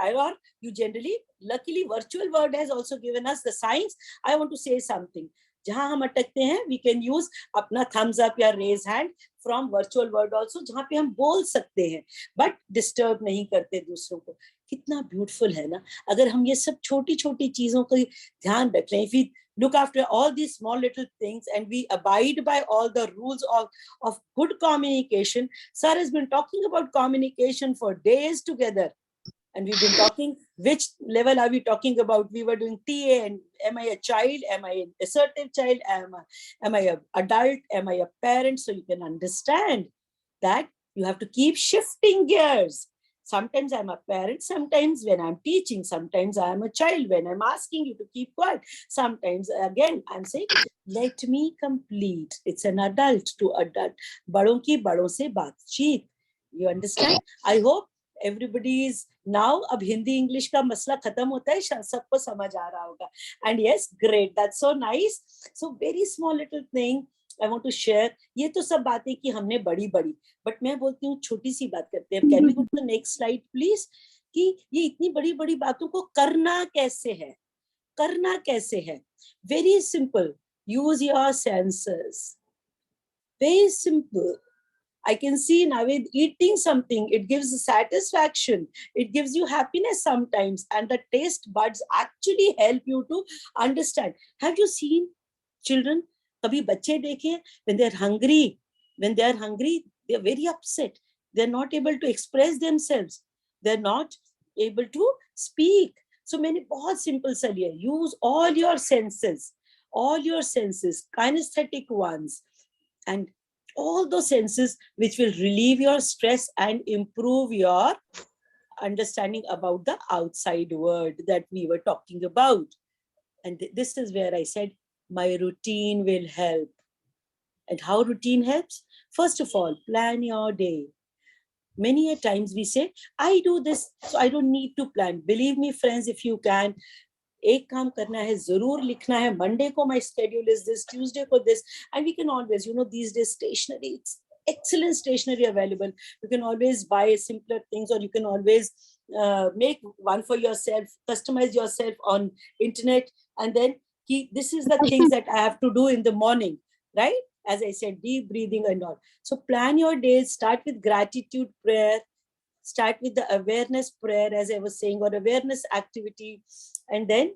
you generally, luckily virtual world has also given us the signs. I want to say something. जहां हम अटकते हैं, we can use अपना thumbs up या raise hand from virtual world also, जहां पे हम बोल सकते हैं but disturb नहीं करते दूसरों को. कितना beautiful है ना. अगर हम ये सब छोटी छोटी चीजों का ध्यान रख लें, if we look after all these small little things and we abide by all the rules of good communication. Sir has been talking about communication for days together. And we've been talking, which level are we talking about? We were doing TA, and am I a child? Am I an assertive child? Am I an adult? Am I a parent? So you can understand that you have to keep shifting gears. Sometimes I'm a parent, sometimes when I'm teaching, sometimes I'm a child when I'm asking you to keep quiet. Sometimes, again, I'm saying, let me complete. It's an adult to adult. Badon ki badon se baatcheet. You understand? I hope everybody is now, अब Hindi English का मसला खत्म होता है, सबको समझ आ रहा होगा. And yes, great, that's so nice. So very small little thing I want to share. ये तो सब बातें कि हमने बड़ी बड़ी, but मैं बोलती हूँ छोटी सी बात करते हैं. Can we go to the next slide please? कि ये इतनी बड़ी बड़ी बातों को करना कैसे है, करना कैसे है. Very simple. Use your senses. Very simple. I can see now with eating something, it gives satisfaction, it gives you happiness sometimes, and the taste buds actually help you to understand. Have you seen children? कभी बच्चे देखे, when they're hungry, they're very upset. They're not able to express themselves. They're not able to speak. So मैंने बहुत simple सा लिया. Use all your senses, kinesthetic ones, and all those senses which will relieve your stress and improve your understanding about the outside world that we were talking about. And this is where I said, my routine will help. And how routine helps? First of all, plan your day. Many a times we say, I do this, so I don't need to plan. Believe me, friends, if you can, एक काम करना है, जरूर लिखना है, Monday को my schedule is this, Tuesday को this, and we can always, these days stationery, it's excellent stationery available. You can always buy simpler things, or you can always make one for yourself, customize yourself on internet, and then this is the things that I have to do in the morning, right? As I said, deep breathing and all. So plan your days, start with gratitude prayer, start with the awareness prayer, as I was saying, or awareness activity, and then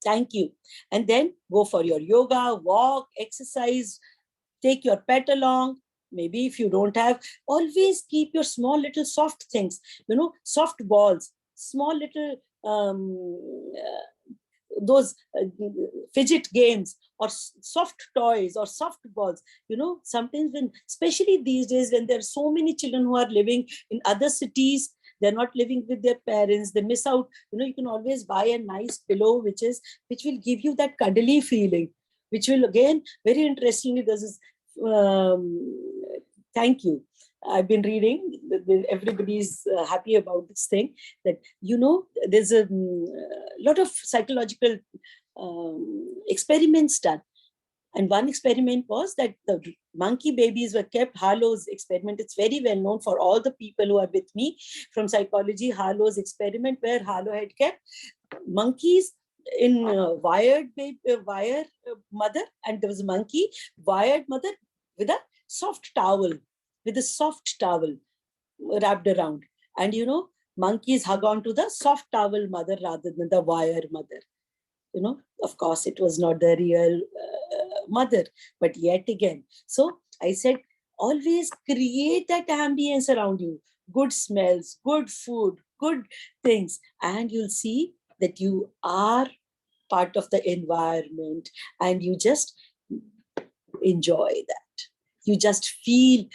thank you. And then go for your yoga, walk, exercise, take your pet along. Maybe if you don't have, always keep your small little soft things, soft balls, small little those fidget games, or soft toys, or soft balls. Sometimes when, especially these days, when there are so many children who are living in other cities, they're not living with their parents, they miss out. You can always buy a nice pillow which will give you that cuddly feeling, which will, again, very interestingly, there's this thank you. I've been reading, everybody's happy about this thing, that, there's a lot of psychological experiments done. And one experiment was that the monkey babies were kept, Harlow's experiment, it's very well known for all the people who are with me from psychology, Harlow's experiment, where Harlow had kept monkeys in wired mother, and there was a monkey, wired mother, with a soft towel wrapped around. And monkeys hug on to the soft towel mother rather than the wire mother. Of course, it was not the real mother, but yet again. So I said, always create that ambience around you, good smells, good food, good things, and you'll see that you are part of the environment, and you just enjoy that. You just feel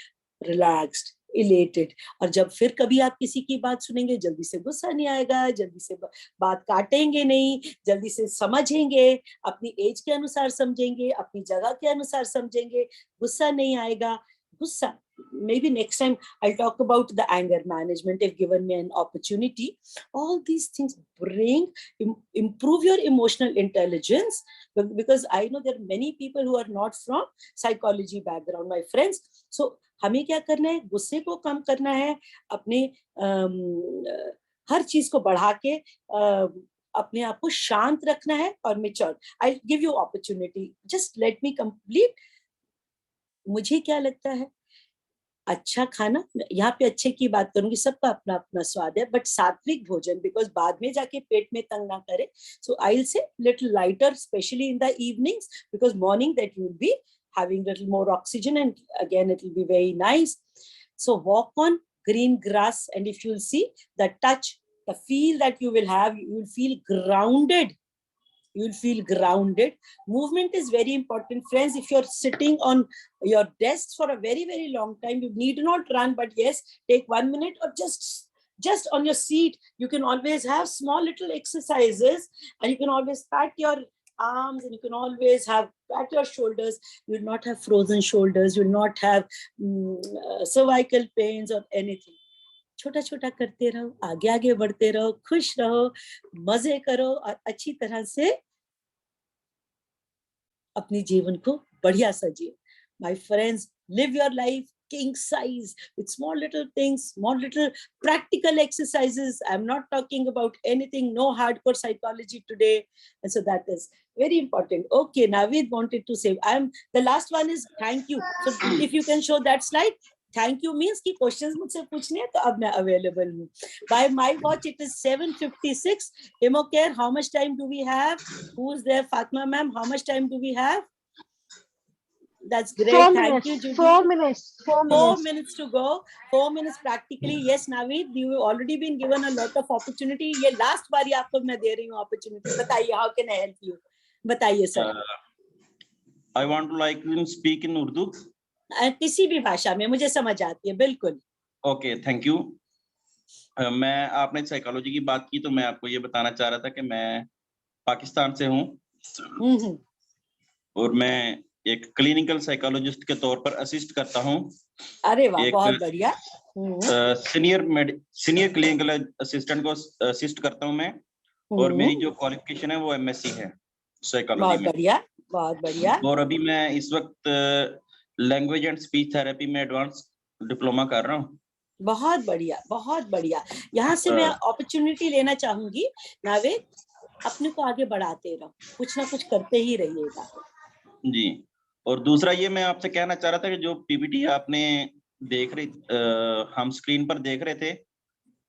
relaxed, elated. और जब फिर कभी आप किसी की बात सुनेंगे, जल्दी से गुस्सा नहीं आएगा, जल्दी से बात काटेंगे नहीं, जल्दी से समझेंगे, अपनी एज के अनुसार समझेंगे, अपनी जगह के अनुसार समझेंगे, गुस्सा नहीं आएगा. Gussa. Maybe next time I'll talk about the anger management if given me an opportunity. All these things improve your emotional intelligence, because I know there are many people who are not from psychology background, my friends. So हमें क्या करना है? गुस्से को कम करना है, अपने हर चीज को बढ़ा के अपने आप को शांत रखना है और mature. I'll give you opportunity. Just let me complete. मुझे क्या लगता है, अच्छा खाना, यहाँ पे अच्छे की बात करूंगी, सबका अपना अपना स्वाद है, बट सात्विक भोजन, बिकॉज बाद में जाके पेट में तंग ना करे. So I will say little lighter, specially in the evenings, because morning that you will be having little more oxygen, and again it will be very nice. So walk on green grass, and if you'll see the touch, the feel that you will have, you will feel grounded. You will feel grounded. Movement is very important, friends. If you're sitting on your desk for a very, very long time, you need not run, but yes, take 1 minute, or just on your seat. You can always have small little exercises, and you can always pat your arms, and you can always have pat your shoulders. You will not have frozen shoulders. You will not have cervical pains or anything. छोटा छोटा करते रहो, आगे आगे बढ़ते रहो, खुश रहो, मजे करो, और अच्छी तरह से अपनी जीवन को बढ़िया सजिए. My friends, live your life king size with small little things, small little practical exercises. I'm not talking about anything, no hardcore psychology today. And so that is very important. Okay, Naveed wanted to say, the last one is thank you. So if you can show that slide. Thank you means कि questions मुझसे पूछने हैं, तो अब मैं available हूँ. By my watch, it is 7:56. Emocare, how much time do we have? Who's there? Fatma ma'am, how much time do we have? That's great. 4 Thank minutes. you, Judy. 4 minutes. 4 4 minutes. minutes to go. 4 minutes practically. Yes, Naveed, you've already been given a lot of opportunity. ये last बारी आपको मैं दे रही हूँ opportunity. बताइए, how can I help you? बताइए sir. I want to like speak in Urdu. किसी भी भाषा में मुझे समझ आती है, बिल्कुल. Okay, thank you. मैं आपने साइकोलॉजी की बात की तो मैं आपको ये बताना चाह रहा था कि मैं पाकिस्तान से हूँ और मैं एक क्लिनिकल साइकोलॉजिस्ट के तौर पर असिस्ट करता हूँ. अरे वाह, बहुत बढ़िया. सीनियर क्लिनिकल असिस्टेंट को असिस्ट करता हूँ मैं और मेरी जो क्वालिफिकेशन है वो MSc है साइकोलॉजी में. बहुत बढ़िया, बहुत बढ़िया. और अभी मैं इस वक्त लैंग्वेज एंड स्पीच थेरेपी में एडवांस डिप्लोमा कर रहा हूँ. बहुत बढ़िया, बहुत बढ़िया. यहाँ से मैं अपॉर्चुनिटी लेना चाहूंगी. नावेद, अपने को आगे बढ़ाते रहो, कुछ ना कुछ करते ही रहिएगा. जी. और दूसरा ये मैं आपसे कहना चाह रहा था कि जो पीपीटी आपने हम स्क्रीन पर देख रहे थे,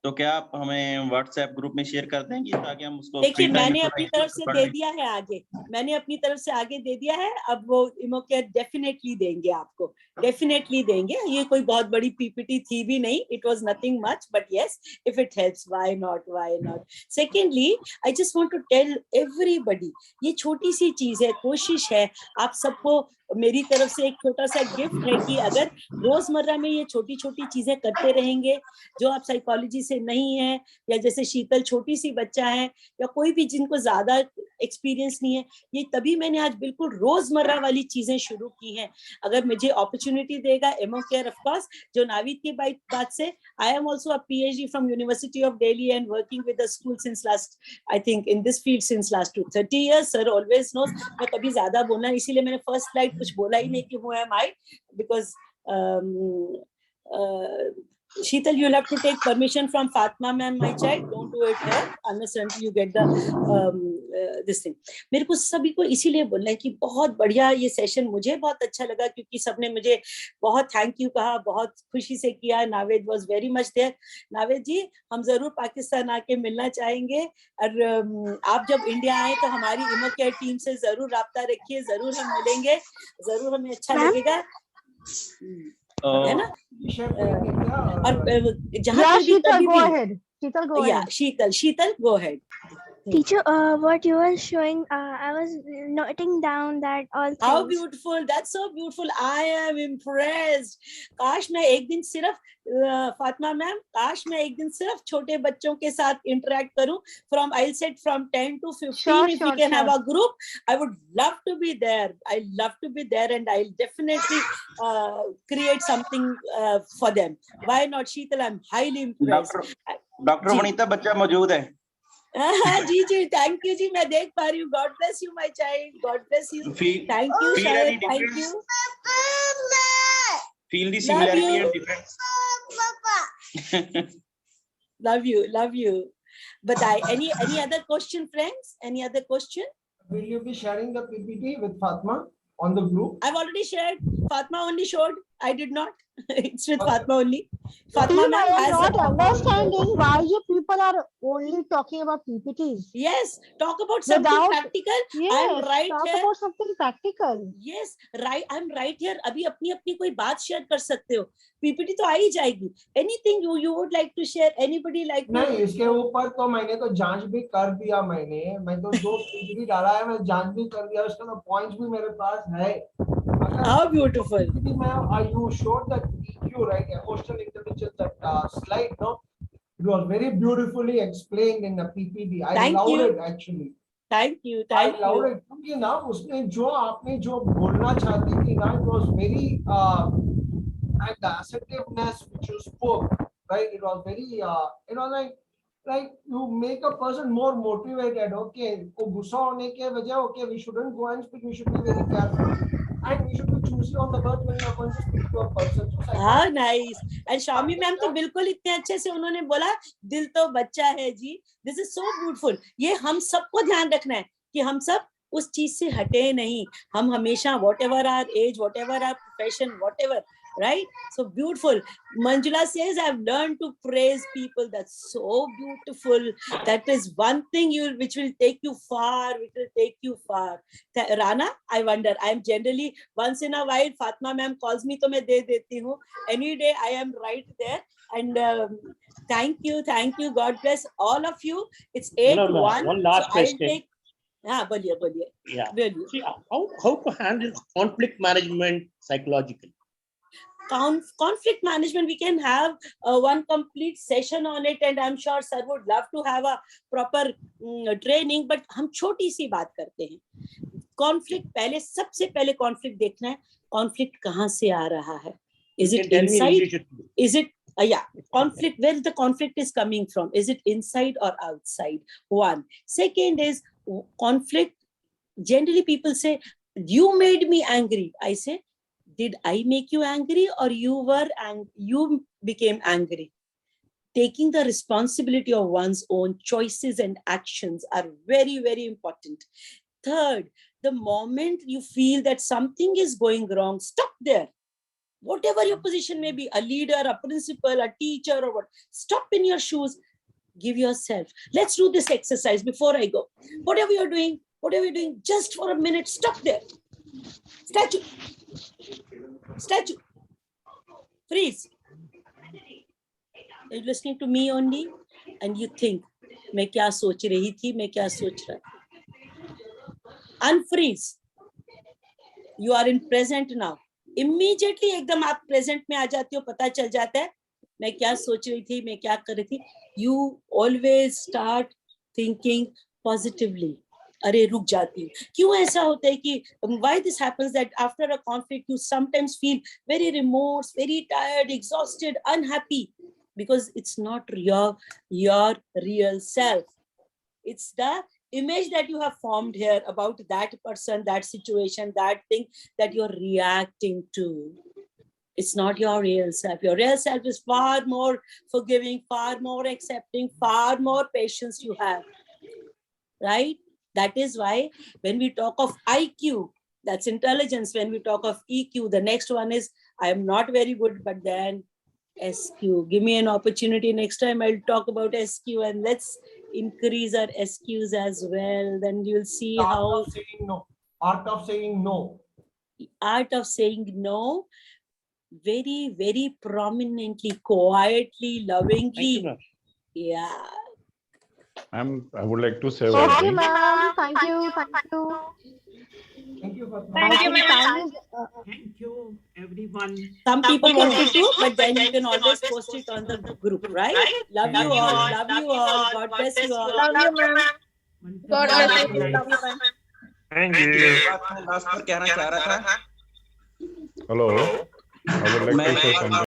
तो क्या आप हमें व्हाट्सएप ग्रुप में शेयर कर देंगे ताकि हम उसको देखिए, मैंने अपनी तरफ से दे दिया है आगे. मैंने अपनी तरफ से आगे दे दिया है. अब वो इमोकेयर डेफिनेटली देंगे आपको, डेफिनेटली देंगे. ये कोई बहुत बड़ी पीपीटी थी भी नहीं. It was nothing much, but yes, if it helps, why not, why not. Secondly, I just want to tell everybody, ये छोटी सी चीज है, कोशिश है. आप सबको मेरी तरफ से एक छोटा सा गिफ्ट है कि अगर रोजमर्रा में ये छोटी छोटी चीजें करते रहेंगे, जो आप साइकोलॉजी से नहीं है, या जैसे शीतल छोटी सी बच्चा है, या कोई भी जिनको ज्यादा एक्सपीरियंस नहीं है, ये तभी मैंने आज बिल्कुल रोजमर्रा वाली चीजें शुरू की हैं. अगर मुझे अपॉर्चुनिटी देगा एमोकेयर, ऑफ कोर्स, जो नावीद की बात से, I am also a PhD from university of Delhi and working with the school since last, I think in this field since last 30 years. Sir always knows. मैं कभी ज्यादा बोलना, इसीलिए मैंने फर्स्ट स्लाइड कुछ बोला ही नहीं कि who am I, because Sheetal, you'll have to take permission from Fatma ma'am, my child. Don't do it here unless until you get the this thing. मेरे को सभी को इसीलिए बोलना है कि बहुत बढ़िया ये सेशन, मुझे बहुत अच्छा लगा क्योंकि सबने मुझे बहुत थैंक यू कहा, बहुत खुशी से किया. Naved was very much there. Naved ji, हम जरूर पाकिस्तान आके मिलना चाहेंगे, और आप जब इंडिया आए तो हमारी इमोकेयर टीम से जरूर राब्ता रखिए. जरूर हम मिलेंगे, जरूर हमें अच्छा लगेगा, है ना. और जहाँ Sheetal go ahead. Teacher, what you were showing, I was noting down that all things. How beautiful! That's so beautiful. I am impressed. काश मैं एक दिन सिर्फ फातिमा मैम, काश मैं एक दिन सिर्फ छोटे बच्चों के साथ interact करूं. From I'll set from 10 to 15. If we can have a group, I would love to be there. I love to be there, and I'll definitely create something for them. Why not, Sheetal? I'm highly impressed. Doctor Vanita बच्चा मौजूद है. जी जी, thank you जी, मैं देख पा रही हूँ. God bless you my child, God bless you. Thank you शायद, thank you. Feel the similarity and difference. Love you. But any other question, friends? Any other question? Will you be sharing the PPT with Fatma on the group? I've already shared. Fatma only showed. I did not. It's with Fatma only. Fatma ma'am I am has not understanding why you people are only talking about PPTs. Yes, talk about something practical. Yes, I'm right talk here. about something practical. Yes, right. I'm right here. अभी अपनी कोई बात share कर सकते हो. PPT तो आ ही जाएगी. Anything you would like to share? Anybody like? नहीं, इसके ऊपर तो मैंने तो जांच भी कर दिया. मैं तो जो PPT डाला है मैं जांच भी कर दिया. उसका तो पॉइंट्स भी मेरे पास है. How beautiful. You showed that EQ, right? Emotional intelligence, that slide, no? It was very beautifully explained in the PPT. I loved it actually. Thank you. I loved it. क्योंकि ना उसमें जो आपने जो बोलना चाहती थी ना, it was very and the assertiveness which you spoke, right? It was very it was like you make a person more motivated. Okay, को गुस्सा होने के वजह, okay, we shouldn't go and speak. We should be very careful. And we should be choosy on the words when we are going to speak to a person. हाँ, nice. And Shami ma'am तो बिल्कुल इतने अच्छे से उन्होंने बोला, दिल तो बच्चा है जी. This is so beautiful. ये हम सबको ध्यान रखना है कि हम सब उस चीज से हटे नहीं. हम हमेशा whatever our age, whatever our profession, whatever, right? So beautiful. Manjula says, I've learned to praise people. That's so beautiful. That is one thing which will take you far, which will take you far. Rana, I wonder, I'm generally, once in a while, Fatma ma'am calls me, to main de deti hu. Any day I am right there. And thank you. God bless all of you. It's 8:01. One last so question. I'll take, boliye. Yeah. Boliye. See, how to handle conflict management psychologically? Conflict management, we can have one complete session on it, and I'm sure sir would love to have a proper training, but हम छोटी सी बात करते हैं. Conflict, सबसे पहले conflict देखना है, conflict कहाँ से आ रहा है? Is it inside? Is it conflict, where the conflict is coming from? Is it inside or outside? One. Second is conflict. Generally people say, you made me angry. I say, did I make you angry, or you became angry? Taking the responsibility of one's own choices and actions are very, very important. Third, the moment you feel that something is going wrong, stop there. Whatever your position may be, a leader, a principal, a teacher, or what, stop in your shoes. Give yourself. Let's do this exercise before I go. Whatever you're doing, just for a minute, stop there. Statue. Freeze. You're listening to me only, and you think, मैं क्या सोच रही थी, मैं क्या सोच रहा था. Unfreeze. You are in present now. Immediately एकदम आप present में आ जाते हो, पता चल जाता है मैं क्या सोच रही थी, मैं क्या कर रही थी. You always start thinking positively. अरे रुक जाती हूँ. क्यों ऐसा होता है कि why this happens that after a conflict you sometimes feel very remorse, very tired, exhausted, unhappy, because it's not your real self. It's the image that you have formed here about that person, that situation, that thing that you're reacting to. It's not your real self. Your real self is far more forgiving, far more accepting, far more patience you have, right? That is why when we talk of IQ, that's intelligence. When we talk of EQ, the next one is, I am not very good, but then SQ. Give me an opportunity. Next time I'll talk about SQ, and let's increase our SQs as well. Then you'll see how... Art of saying no. Art of saying no. Very, very prominently, quietly, lovingly. Thank you, yeah. I would like to say Thank one you, thing. ma'am. Thank you. Thank you, Fatma. Thank you, ma'am. Thank you, everyone. Some people wanted to, but then you can always post it on the group, right? Love you all. Love you all. God bless you all. Love you, ma'am. God bless you. Love you, ma'am. Thank you. Last पर कहना चाह रहा था. Hello. I would like to say something.